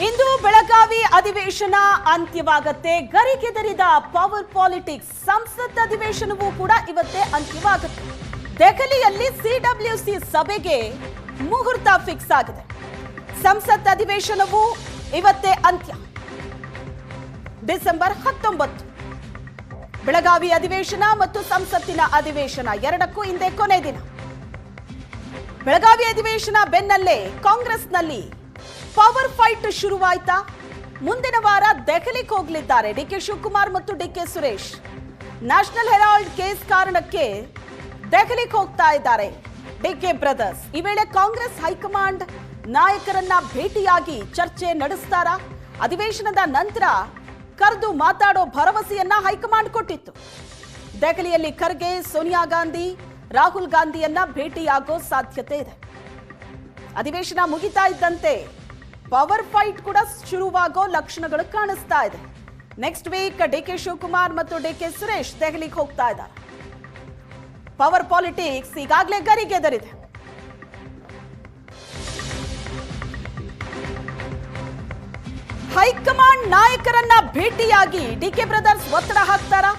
ಇಂದು ಬೆಳಗಾವಿ ಅಧಿವೇಶನ ಅಂತ್ಯವಾಗುತ್ತೆ. ಗರಿಗೆದರಿದ power politics. ಸಂಸತ್ ಅಧಿವೇಶನವೂ ಕೂಡ ಇವತ್ತೇ ಅಂತ್ಯವಾಗುತ್ತೆ. ದೆಹಲಿಯಲ್ಲಿ ಸಿಡಬ್ಲ್ಯೂಸಿ ಸಭೆಗೆ ಮುಹೂರ್ತ ಫಿಕ್ಸ್ ಆಗಿದೆ. ಸಂಸತ್ ಅಧಿವೇಶನವೂ ಇವತ್ತೇ ಅಂತ್ಯ. ಡಿಸೆಂಬರ್ 19 ಬೆಳಗಾವಿ ಅಧಿವೇಶನ ಮತ್ತು ಸಂಸತ್ತಿನ ಅಧಿವೇಶನ ಎರಡಕ್ಕೂ ಇಂದೇ ಕೊನೆ ದಿನ. ಬೆಳಗಾವಿ ಅಧಿವೇಶನ ಬೆನ್ನಲ್ಲೇ ಕಾಂಗ್ರೆಸ್ನಲ್ಲಿ ಪವರ್ ಫೈಟ್ ಶುರುವಾಯ್ತಾ? ಮುಂದಿನ ವಾರ ದೆಹಲಿಗೆ ಹೋಗಲಿದ್ದಾರೆ ಡಿಕೆ ಶಿವಕುಮಾರ್ ಮತ್ತು DK Suresh. National herald case ಕಾರಣಕ್ಕೆ ದೆಹಲಿಗೆ ಹೋಗ್ತಾ ಇದ್ದಾರೆ ಡಿಕೆ ಬ್ರದರ್ಸ್. ಈ ವೇಳೆ ಕಾಂಗ್ರೆಸ್ ಹೈಕಮಾಂಡ್ ನಾಯಕರನ್ನ ಭೇಟಿಯಾಗಿ ಚರ್ಚೆ ನಡೆಸ್ತಾರಾ? ಅಧಿವೇಶನದ ನಂತರ ಕರೆದು ಮಾತಾಡೋ ಭರವಸೆಯನ್ನ ಹೈಕಮಾಂಡ್ ಕೊಟ್ಟಿತ್ತು. ದೆಹಲಿಯಲ್ಲಿ ಖರ್ಗೆ, ಸೋನಿಯಾ ಗಾಂಧಿ, ರಾಹುಲ್ ಗಾಂಧಿಯನ್ನ ಭೇಟಿಯಾಗೋ ಸಾಧ್ಯತೆ ಇದೆ. ಅಧಿವೇಶನ ಮುಗಿತಾ ಇದ್ದಂತೆ ಪವರ್ ಫೈಟ್ ಕೂಡ ಶುರುವಾಗೋ ಲಕ್ಷಣಗಳು ಕಾಣಿಸ್ತಾ ಇದೆ. ನೆಕ್ಸ್ಟ್ ವೀಕ್ ಡಿಕೆ ಶಿವಕುಮಾರ್ ಮತ್ತು ಡಿಕೆ ಸುರೇಶ್ ದೆಹಲಿಗೆ ಹೋಗ್ತಾ ಇದ್ದಾರೆ. ಪವರ್ ಪಾಲಿಟಿಕ್ಸ್ ಈಗಾಗಲೇ ಗರಿಗೆದರಿದೆ. ಹೈಕಮಾಂಡ್ ನಾಯಕರನ್ನ ಭೇಟಿಯಾಗಿ ಡಿಕೆ ಬ್ರದರ್ಸ್ ಒತ್ತಡ ಹಾಕ್ತಾರಾ?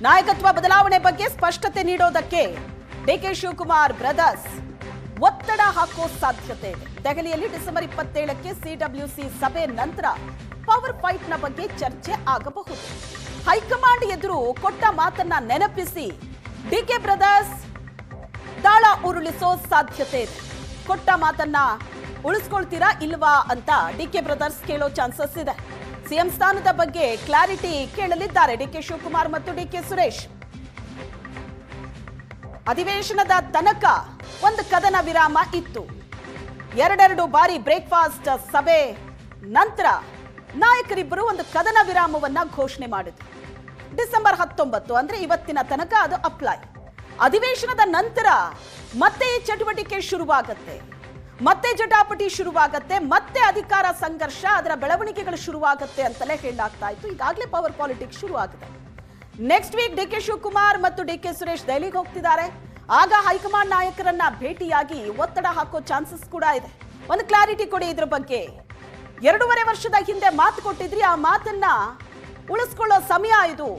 ನಾಯಕತ್ವ ಬದಲಾವಣೆ ಬಗ್ಗೆ ಸ್ಪಷ್ಟತೆ ನೀಡೋದಕ್ಕೆ ಡಿಕೆ ಶಿವಕುಮಾರ್ ಬ್ರದರ್ಸ್ ಒತ್ತಡ ಹಾಕೋ ಸಾಧ್ಯತೆ ಇದೆ. ದೆಹಲಿಯಲ್ಲಿ ಡಿಸೆಂಬರ್ 27ಕ್ಕೆ ಸಿಡಬ್ಲ್ಯೂಸಿ ಸಭೆ ನಂತರ ಪವರ್ ಫೈಟ್ ನ ಬಗ್ಗೆ ಚರ್ಚೆ ಆಗಬಹುದು. ಹೈಕಮಾಂಡ್ ಎದುರು ಕೊಟ್ಟ ಮಾತನ್ನ ನೆನಪಿಸಿ ಡಿಕೆ ಬ್ರದರ್ಸ್ ದಾಳ ಉರುಳಿಸೋ ಸಾಧ್ಯತೆ ಇದೆ. ಕೊಟ್ಟ ಮಾತನ್ನ ಉಳಿಸ್ಕೊಳ್ತೀರಾ ಇಲ್ವಾ ಅಂತ ಡಿಕೆ ಬ್ರದರ್ಸ್ ಕೇಳೋ ಚಾನ್ಸಸ್ ಇದೆ. ಸಿಎಂ ಸ್ಥಾನದ ಬಗ್ಗೆ ಕ್ಲಾರಿಟಿ ಕೇಳಲಿದ್ದಾರೆ ಡಿಕೆ ಶಿವಕುಮಾರ್ ಮತ್ತು ಡಿಕೆ ಸುರೇಶ್. ಅಧಿವೇಶನದ ತನಕ ಒಂದು ಕದನ ವಿರಾಮ ಇತ್ತು. ಎರಡೆರಡು ಬಾರಿ ಬ್ರೇಕ್ಫಾಸ್ಟ್ ಸಭೆ ನಂತರ ನಾಯಕರಿಬ್ಬರು ಒಂದು ಕದನ ವಿರಾಮವನ್ನ ಘೋಷಣೆ ಮಾಡಿದ್ರು. ಡಿಸೆಂಬರ್ 19 ಅಂದ್ರೆ ಇವತ್ತಿನ ತನಕ ಅದು ಅಪ್ಲೈ. ಅಧಿವೇಶನದ ನಂತರ ಮತ್ತೆ ಈ ಚಟುವಟಿಕೆ ಶುರುವಾಗುತ್ತೆ, ಮತ್ತೆ ಜಟಾಪಟಿ ಶುರುವಾಗುತ್ತೆ, ಮತ್ತೆ ಅಧಿಕಾರ ಸಂಘರ್ಷ, ಅದರ ಬೆಳವಣಿಗೆಗಳು ಶುರುವಾಗುತ್ತೆ ಅಂತಲೇ ಹೇಳಲಾಗ್ತಾ ಇತ್ತು. ಈಗಾಗಲೇ ಪವರ್ ಪಾಲಿಟಿಕ್ಸ್ ಶುರುವಾಗಿದೆ. ನೆಕ್ಸ್ಟ್ ವೀಕ್ ಡಿಕೆ ಶಿವಕುಮಾರ್ ಮತ್ತು ಡಿಕೆ ಸುರೇಶ್ ದೆಹಲಿಗೆ ಹೋಗ್ತಿದ್ದಾರೆ. ಆಗ ಹೈಕಮಾಂಡ್ ನಾಯಕರನ್ನ ಭೇಟಿಯಾಗಿ ಒತ್ತಡ ಹಾಕೋ ಚಾನ್ಸಸ್ ಕೂಡ ಇದೆ. ಒಂದು ಕ್ಲಾರಿಟಿ ಕೊಡಿ ಇದ್ರ ಬಗ್ಗೆ. 2.5 ವರ್ಷದ ಹಿಂದೆ ಮಾತು ಕೊಟ್ಟಿದ್ರಿ, ಆ ಮಾತನ್ನ ಉಳಿಸ್ಕೊಳ್ಳೋ ಸಮಯ ಇದು,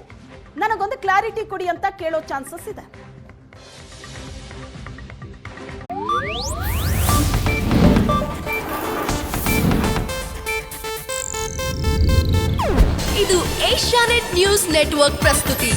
ನನಗೊಂದು ಕ್ಲಾರಿಟಿ ಕೊಡಿ ಅಂತ ಕೇಳೋ ಚಾನ್ಸಸ್ ಇದೆ. ಇದು ಏಷ್ಯಾನೆಟ್ ನ್ಯೂಸ್ ನೆಟ್ವರ್ಕ್ ಪ್ರಸ್ತುತಿ.